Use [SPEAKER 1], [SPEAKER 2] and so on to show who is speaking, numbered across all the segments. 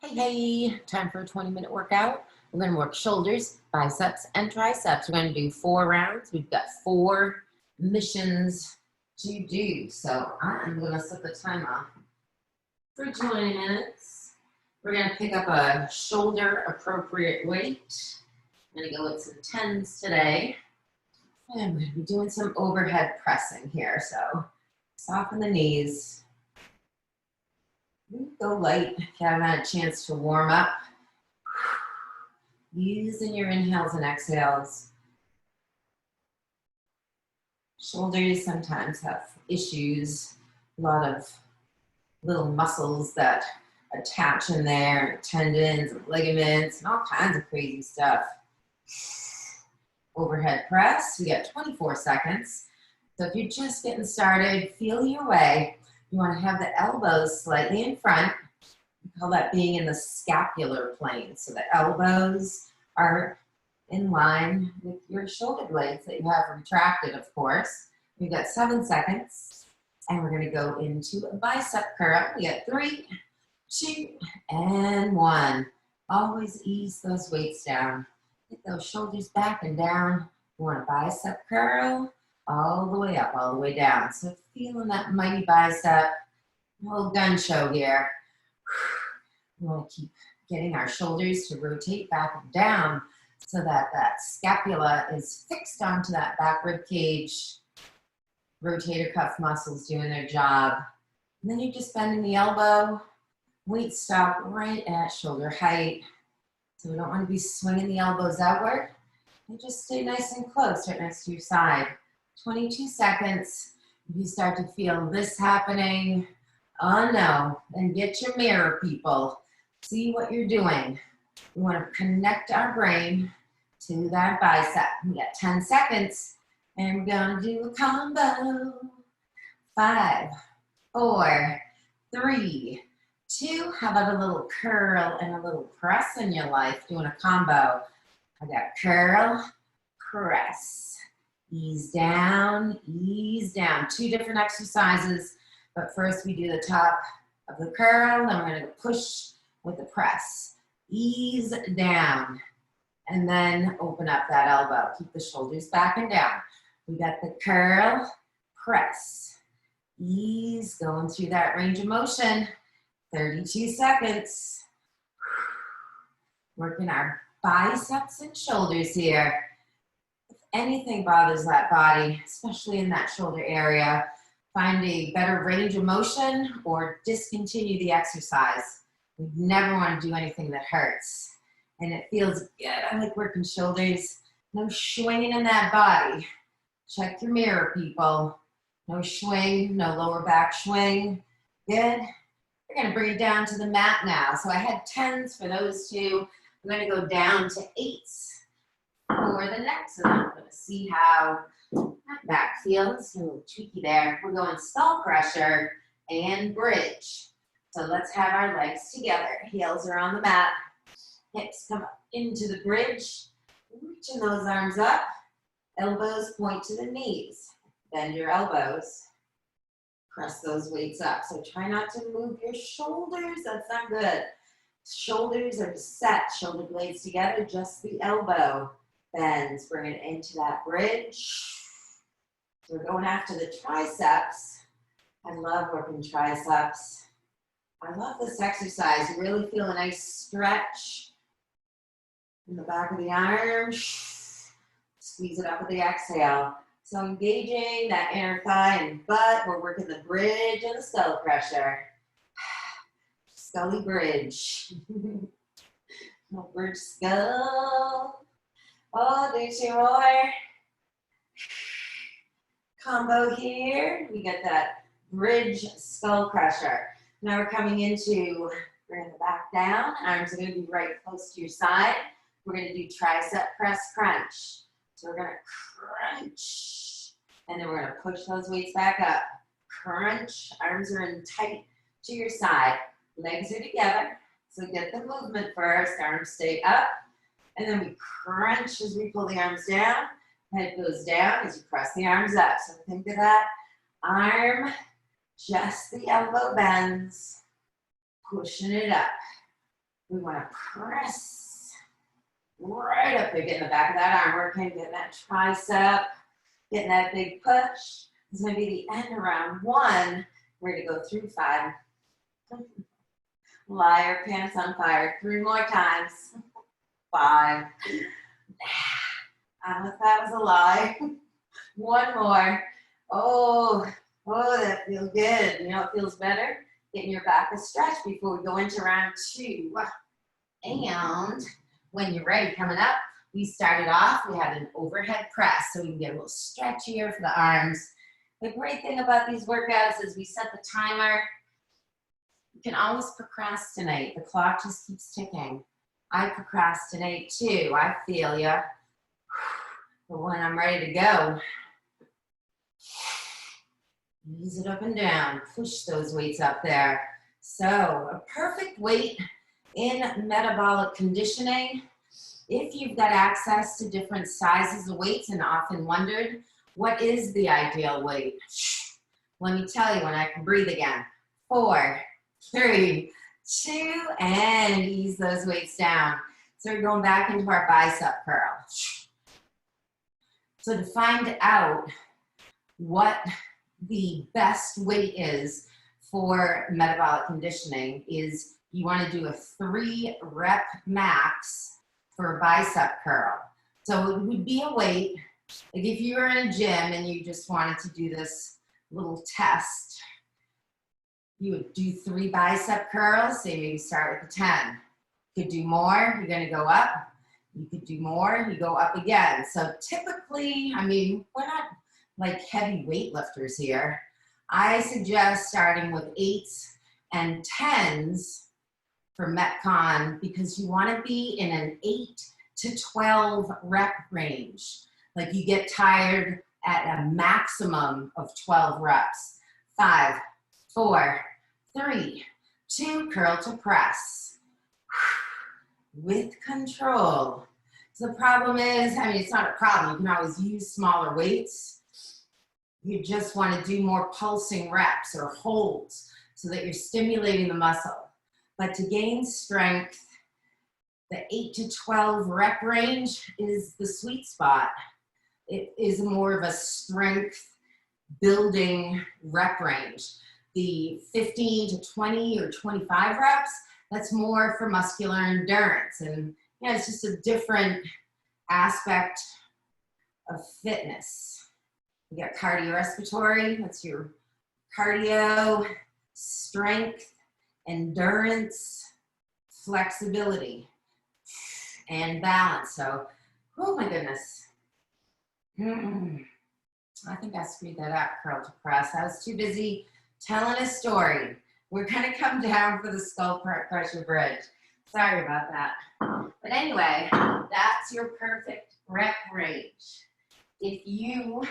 [SPEAKER 1] Hey, time for a 20-minute workout. We're going to work shoulders, biceps, and triceps. We're going to do 4 rounds. We've got 4 missions to do. So I'm going to set the timer for 20 minutes. We're going to pick up a shoulder appropriate weight. I'm going to go with some 10s today. And we're going to be doing some overhead pressing here. So soften the knees. Go light if you haven't had a chance to warm up. Using your inhales and exhales. Shoulders sometimes have issues, a lot of little muscles that attach in there, tendons and ligaments and all kinds of crazy stuff. Overhead press, we got 24 seconds. So if you're just getting started, feel your way. You want to have the elbows slightly in front. We call that being in the scapular plane. So the elbows are in line with your shoulder blades that you have retracted, of course. We've got 7 seconds. And we're going to go into a bicep curl. We got 3, 2, and 1. Always ease those weights down. Get those shoulders back and down. You want a bicep curl. All the way up, all the way down. So feeling that mighty bicep, a little gun show here. We want to keep getting our shoulders to rotate back and down so that that scapula is fixed onto that back rib cage. Rotator cuff muscles doing their job. And then you're just bending the elbow. Weight stop right at shoulder height. So we don't want to be swinging the elbows outward. And just stay nice and close right next to your side. 22 seconds. If you start to feel this happening, oh no, then get your mirror, people. See what you're doing. We want to connect our brain to that bicep. We got 10 seconds, and we're going to do a combo. 5, 4, 3, 2. How about a little curl and a little press in your life? Doing a combo. I got curl, press. Ease down, ease down. 2 different exercises, but first we do the top of the curl, then we're going to push with the press. Ease down, and then open up that elbow. Keep the shoulders back and down. We got the curl, press. Ease, going through that range of motion. 32 seconds. Working our biceps and shoulders here. Anything bothers that body, especially in that shoulder area, find a better range of motion or discontinue the exercise. We never want to do anything that hurts. And it feels good. I like working shoulders. No swinging in that body. Check your mirror, people. No swing, no lower back swing. Good. We're going to bring it down to the mat now. So I had 10s for those 2. I'm going to go down to 8s. For the next one, I'm going to see how that back feels. A little tweaky there. We're going skull crusher and bridge. So let's have our legs together. Heels are on the mat. Hips come up into the bridge. Reaching those arms up. Elbows point to the knees. Bend your elbows. Press those weights up. So try not to move your shoulders. That's not good. Shoulders are set. Shoulder blades together. Just the elbow. Bends, bring it into that bridge. So we're going after the triceps. I love working triceps. I love this exercise. You really feel a nice stretch in the back of the arm. Squeeze it up with the exhale. So engaging that inner thigh and butt. We're working the bridge and the skull crusher. Scully bridge. Bridge skull. Oh, do 2 more. Combo here. We got that bridge skull crusher. Now we're coming into, bring the back down. Arms are going to be right close to your side. We're going to do tricep press crunch. So we're going to crunch. And then we're going to push those weights back up. Crunch. Arms are in tight to your side. Legs are together. So get the movement first. Arms stay up. And then we crunch as we pull the arms down. Head goes down as you press the arms up. So think of that arm, just the elbow bends, pushing it up. We want to press right up there, getting the back of that arm working, getting that tricep, getting that big push. It's going to be the end of round 1. We're going to go through 5. Liar, pants on fire. 3 more times. 5. That was a lie. 1 more. Oh, that feels good. You know what feels better? Getting your back a stretch before we go into round 2. And when you're ready, coming up, we started off, we had an overhead press, so we can get a little stretchier for the arms. The great thing about these workouts is we set the timer. You can always procrastinate. The clock just keeps ticking. I procrastinate too. I feel ya. But when I'm ready to go, ease it up and down. Push those weights up there. So a perfect weight in metabolic conditioning. If you've got access to different sizes of weights and often wondered, what is the ideal weight? Let me tell you when I can breathe again. 4, 3, 2, and ease those weights down. So we're going back into our bicep curl. So to find out what the best weight is for metabolic conditioning is you want to do a 3 rep max for a bicep curl. So it would be a weight, like if you were in a gym and you just wanted to do this little test, you would do 3 bicep curls, say maybe start with a 10. You could do more, you're gonna go up. You could do more, you go up again. So typically, I mean, we're not like heavy weightlifters here. I suggest starting with 8s and 10s for Metcon because you want to be in an 8 to 12 rep range. Like you get tired at a maximum of 12 reps. 5, 4, 3, 2, curl to press. With control. So the problem is, I mean, it's not a problem. You can always use smaller weights. You just want to do more pulsing reps or holds so that you're stimulating the muscle. But to gain strength, the 8 to 12 rep range is the sweet spot. It is more of a strength building rep range. The 15 to 20 or 25 reps, that's more for muscular endurance. And yeah, it's just a different aspect of fitness. You got cardiorespiratory, that's your cardio, strength, endurance, flexibility, and balance. So, oh my goodness. I think I screwed that up, curl to press. I was too busy telling a story. We're gonna come down for the skull pressure bridge. Sorry about that. But anyway, that's your perfect rep range. If you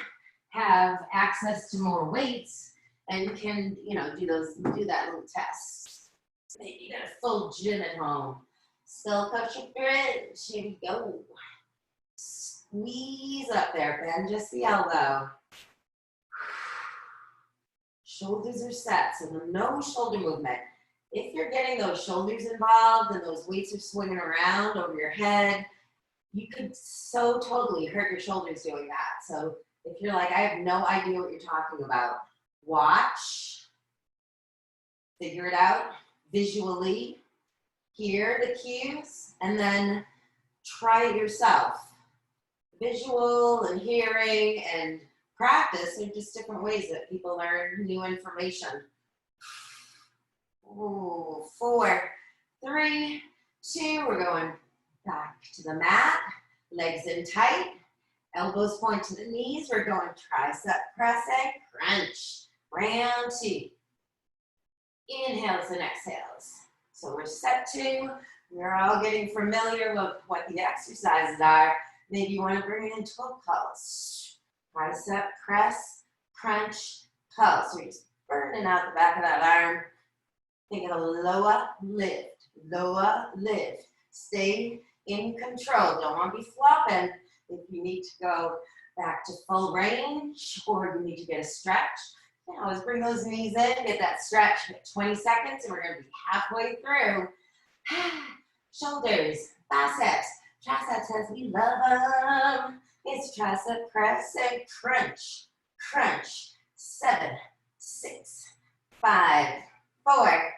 [SPEAKER 1] have access to more weights and can, you know, do that little test. Maybe you got a full gym at home. Skull crusher bridge. Here we go. Squeeze up there, bend just the elbow. Shoulders are set, so no shoulder movement. If you're getting those shoulders involved and those weights are swinging around over your head, you could so totally hurt your shoulders doing that. So if you're like, I have no idea what you're talking about, watch, figure it out visually, hear the cues, and then try it yourself. Visual and hearing and practice are just different ways that people learn new information. Ooh, 4, 3, 2, we're going back to the mat, legs in tight, elbows point to the knees, we're going tricep pressing, crunch, round 2. Inhales and exhales. So we're set 2, we're all getting familiar with what the exercises are. Maybe you want to bring it into a pulse. Tricep press, crunch, pulse. So you're just burning out the back of that arm. Think of a lower lift, lower lift. Stay in control. Don't want to be flopping. If you need to go back to full range or you need to get a stretch, you can always bring those knees in, get that stretch, 20 seconds, and we're going to be halfway through. shoulders, biceps, triceps as we love them. It's tricep press and crunch, crunch. 7, 6, 5, 4,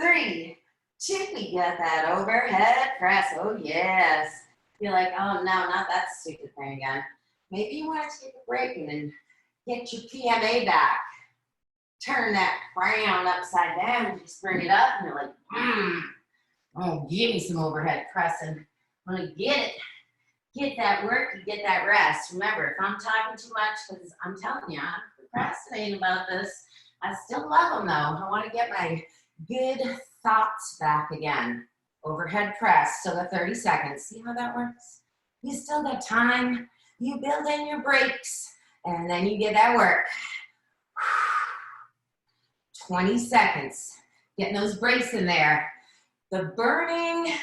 [SPEAKER 1] 3, 2. We got that overhead press. Oh yes. You're like, oh no, not that stupid thing again. Maybe you want to take a break and then get your PMA back. Turn that frown upside down and just bring it up, and you're like, oh, give me some overhead pressing. I'm gonna get it. Get that work, you get that rest. Remember, if I'm talking too much, because I'm telling you, I'm procrastinating about this, I still love them though. I want to get my good thoughts back again. Overhead press, still got 30 seconds. See how that works? You still got time. You build in your breaks, and then you get that work. 20 seconds. Getting those breaks in there. The burning,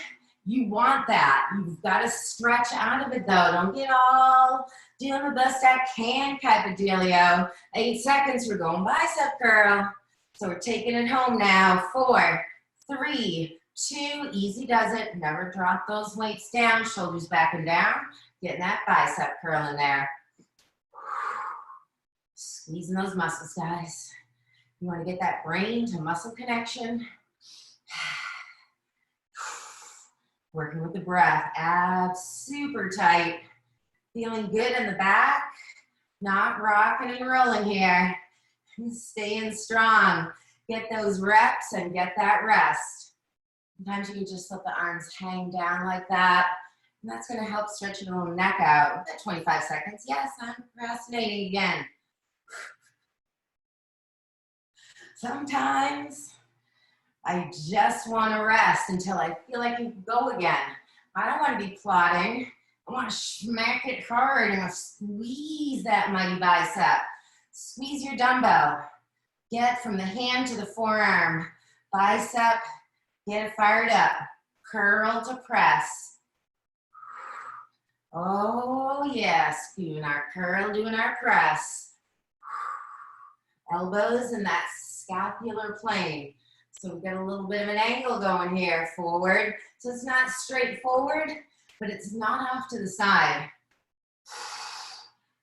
[SPEAKER 1] you want that. You've got to stretch out of it though. Don't get all doing the best I can type of dealio. 8 seconds, we're going bicep curl. So we're taking it home now. 4, 3, 2, easy does it. Never drop those weights down, shoulders back and down. Getting that bicep curl in there. Squeezing those muscles, guys. You want to get that brain to muscle connection. Working with the breath, abs super tight. Feeling good in the back, not rocking and rolling here. Staying strong. Get those reps and get that rest. Sometimes you can just let the arms hang down like that. And that's gonna help stretch your little neck out. At 25 seconds, yes, I'm procrastinating again. Sometimes I just want to rest until I feel like I can go again. I don't want to be plotting. I want to smack it hard and squeeze that mighty bicep. Squeeze your dumbbell. Get from the hand to the forearm. Bicep, get it fired up. Curl to press. Oh yes, doing our curl, doing our press. Elbows in that scapular plane. So we've got a little bit of an angle going here, forward. So it's not straight forward, but it's not off to the side.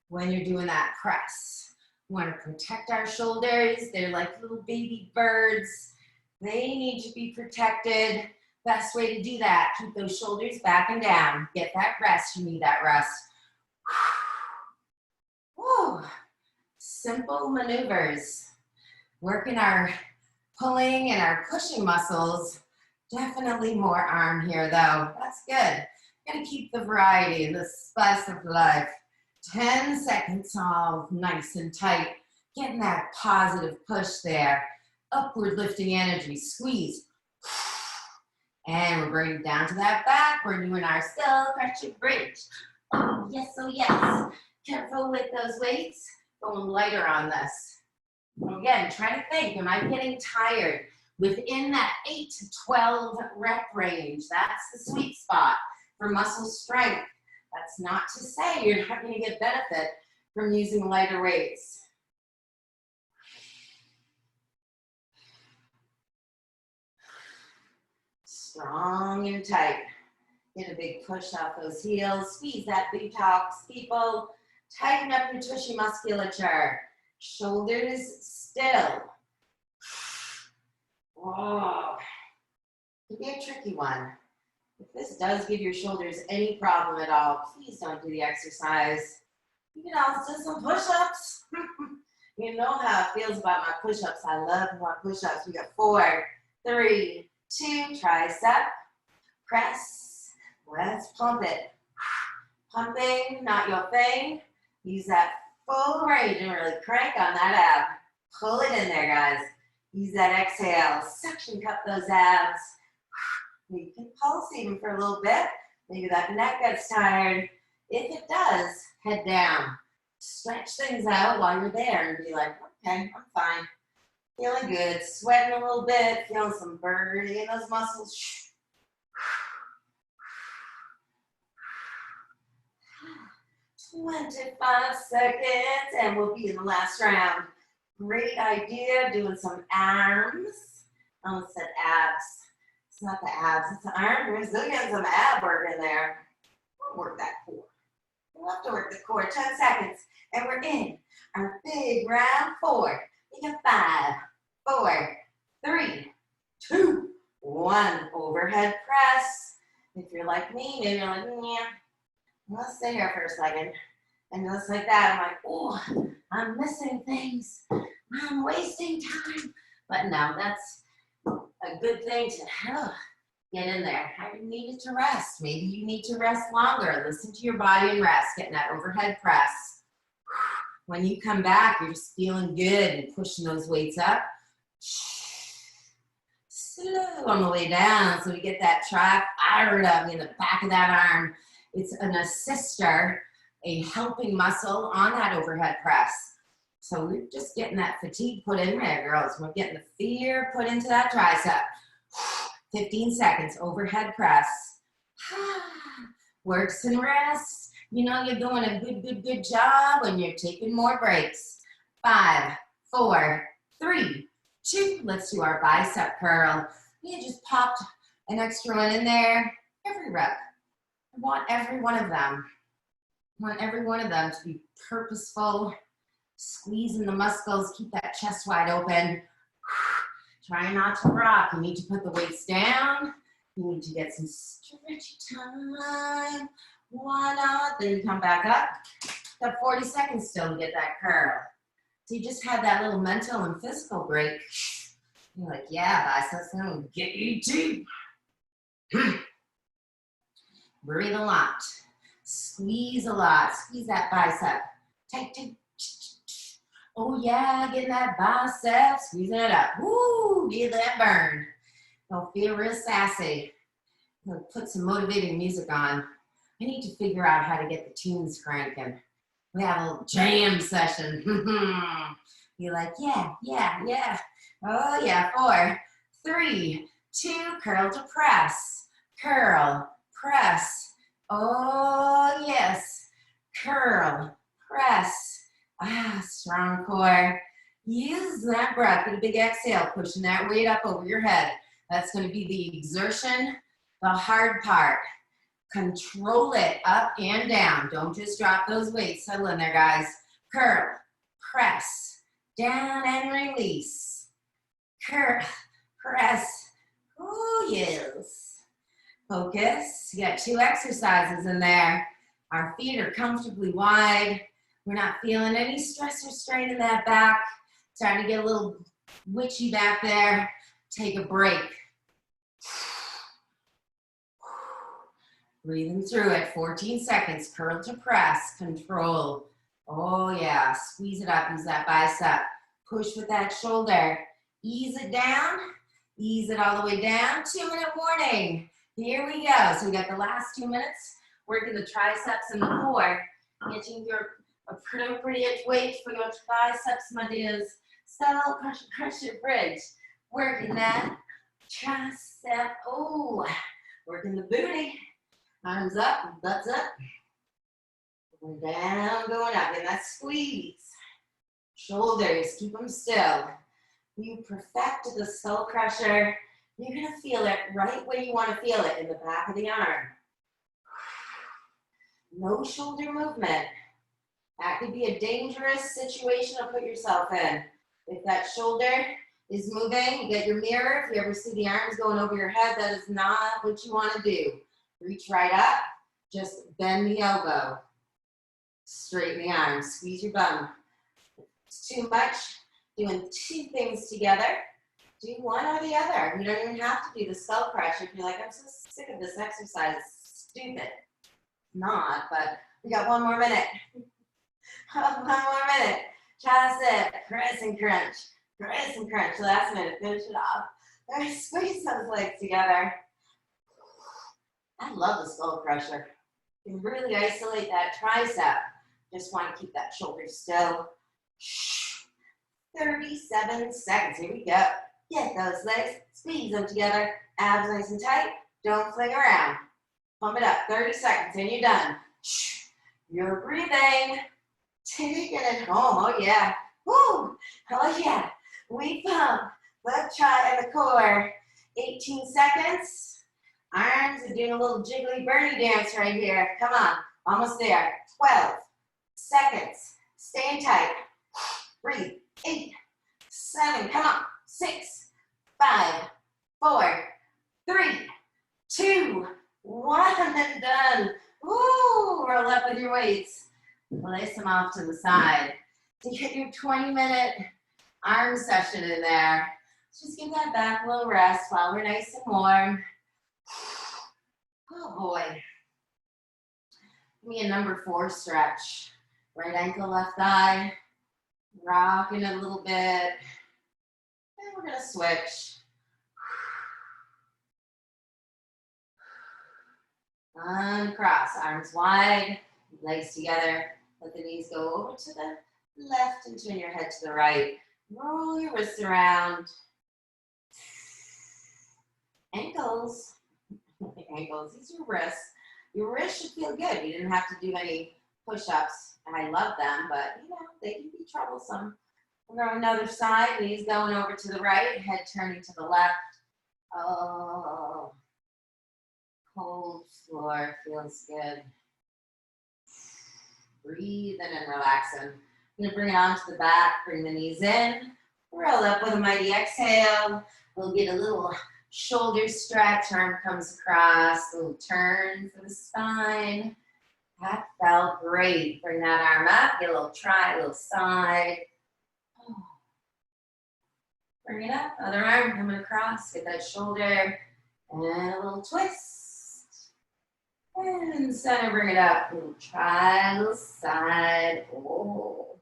[SPEAKER 1] When you're doing that press, we want to protect our shoulders. They're like little baby birds. They need to be protected. Best way to do that, keep those shoulders back and down. Get that rest, you need that rest. Woo. Simple maneuvers. Working our pulling and our pushing muscles. Definitely more arm here though. That's good. Gotta keep the variety, the spice of life. 10 seconds, all nice and tight. Getting that positive push there. Upward lifting energy, squeeze. And we're bringing down to that back. We're doing our skull crusher bridge. Oh yes. Careful with those weights. Going lighter on this. Again, try to think, am I getting tired? Within that 8 to 12 rep range, that's the sweet spot for muscle strength. That's not to say you're not going to get benefit from using lighter weights. Strong and tight. Get a big push off those heels. Squeeze that buttocks, people. Tighten up your tushy musculature. Shoulders still. Whoa. It can be a tricky one. If this does give your shoulders any problem at all, please don't do the exercise. You can also do some push-ups. You know how it feels about my push-ups. I love my push-ups. We got 4, 3, 2, tricep, press. Let's pump it. Pumping, not your thing. Use that full range and really crank on that ab. Pull it in there, guys. Use that exhale. Suction cup those abs. You can pulse even for a little bit. Maybe that neck gets tired. If it does, head down. Stretch things out while you're there and be like, okay, I'm fine. Feeling good, sweating a little bit, feeling some burning in those muscles. 25 seconds and we'll be in the last round. Great idea, doing some arms. I almost said abs. It's not the abs, it's the arms. We're still getting some ab work in there. We'll work that core. We'll have to work the core. 10 seconds. And we're in our big round 4. We got 5, 4, 3, 2, 1. Overhead press. If you're like me, maybe you're like, yeah, let's stay here for a second. And just like that, I'm like, oh, I'm missing things. I'm wasting time. But no, that's a good thing to get in there. I needed to rest. Maybe you need to rest longer. Listen to your body and rest. Getting that overhead press. When you come back, you're just feeling good and pushing those weights up. Slow on the way down, so we get that tri fired up in the back of that arm. It's an assister, a helping muscle on that overhead press. So we're just getting that fatigue put in there, girls. We're getting the fear put into that tricep. 15 seconds, overhead press. Works and rests. You know you're doing a good job when you're taking more breaks. 5, 4, 3, 2. Let's do our bicep curl. You just popped an extra one in there. Every rep. I want every one of them. I want every one of them to be purposeful. Squeezing the muscles. Keep that chest wide open. Try not to rock. You need to put the weights down. You need to get some stretchy time. Why not? Then you come back up. Got 40 seconds still to get that curl. So you just had that little mental and physical break. You're like, yeah, biceps, I'm gonna get you too. Breathe a lot. Squeeze a lot. Squeeze that bicep. Tight, tight. Oh yeah, getting that bicep, squeezing it up. Woo, get that burn. Don't feel real sassy. I'm gonna put some motivating music on. I need to figure out how to get the tunes cranking. We have a little jam session. You're like, yeah, yeah, yeah. Oh yeah, 4, 3, 2, curl to press. Curl, press. Oh yes. Curl, press. Ah, strong core. Use that breath. Get a big exhale, pushing that weight up over your head. That's going to be the exertion, the hard part. Control it up and down. Don't just drop those weights. Settle in there, guys. Curl, press, down and release. Curl, press. Oh, yes. Focus. You got 2 exercises in there. Our feet are comfortably wide. We're not feeling any stress or strain in that back. Starting to get a little witchy back there. Take a break. Breathing through it. 14 seconds. Curl to press. Control. Oh, yeah. Squeeze it up. Use that bicep. Push with that shoulder. Ease it down. Ease it all the way down. 2-minute warning. Here we go. So we got the last 2 minutes. Working the triceps and the core. Getting your appropriate weight for your biceps, my dears. So crush your bridge. Working that tricep. Oh, working the booty. Arms up, butts up. Going down, going up. And that squeeze. Shoulders, keep them still. You perfect the skull crusher. You're going to feel it right where you want to feel it, in the back of the arm. No shoulder movement. That could be a dangerous situation to put yourself in. If that shoulder is moving, you get your mirror. If you ever see the arms going over your head, that is not what you want to do. Reach right up. Just bend the elbow. Straighten the arm. Squeeze your bum. If it's too much, doing 2 things together. Do one or the other. You don't even have to do the skull crusher. If you're like, I'm so sick of this exercise, it's stupid. Not, but we got 1 more minute. 1 more minute. Tricep, press and crunch. Press and crunch. Last minute, finish it off. Squeeze those legs together. I love the skull crusher. You can really isolate that tricep. Just want to keep that shoulder still. 37 seconds. Here we go. Get those legs. Squeeze them together. Abs nice and tight. Don't fling around. Pump it up. 30 seconds and you're done. You're breathing. Taking it home. Oh, yeah. Woo. Oh, yeah. We pump the tri and the core 18 seconds. Arms are doing a little jiggly Bernie dance right here. Come on, almost there. 12 seconds. Staying tight. Breathe. 8, 7, come on. 6, 5, 4, 3, 2, 1, and done. Woo! Roll up with your weights. Place them off to the side. To get your 20-minute arm session in there. Just give that back a little rest while we're nice and warm. Oh boy. Give me a number 4 stretch. Right ankle, left thigh. Rocking it a little bit. And we're going to switch. Uncross, arms wide, legs together. Let the knees go over to the left and turn your head to the right. Roll your wrists around. Ankles. Ankles, these are your wrists. Your wrists should feel good. You didn't have to do any push-ups. I love them, but you know, they can be troublesome. We're on another side, knees going over to the right, head turning to the left. Oh, cold floor feels good. Breathing and relaxing. I'm gonna bring it onto the back, bring the knees in, roll up with a mighty exhale. We'll get a little shoulder stretch, arm comes across, little turn for the spine. That felt great. Bring that arm up, get a little try, a little side. Bring it up, other arm coming across, get that shoulder, and a little twist. And center, bring it up, little try, little side. Oh.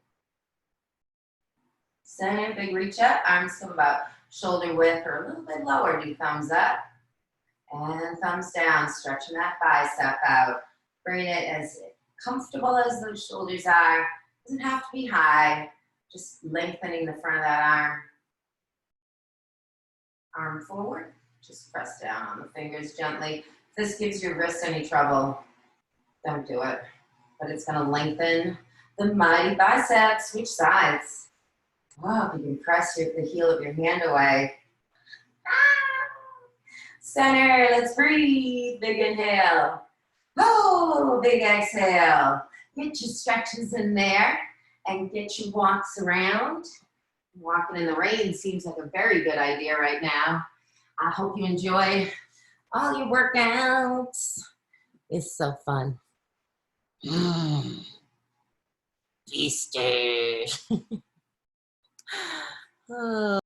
[SPEAKER 1] Center, big reach up, arms come about shoulder width or a little bit lower. Do thumbs up and thumbs down, stretching that bicep out. Bring it as comfortable as those shoulders are. Doesn't have to be high, just lengthening the front of that arm. Arm forward, just press down on the fingers gently. If this gives your wrist any trouble, don't do it. But it's gonna lengthen the mighty biceps. Switch sides. Oh, you can press the heel of your hand away. Center, let's breathe. Big inhale. Oh, big exhale. Get your stretches in there and get your walks around. Walking in the rain seems like a very good idea right now. I hope you enjoy all your workouts. It's so fun. Feasters. Oh.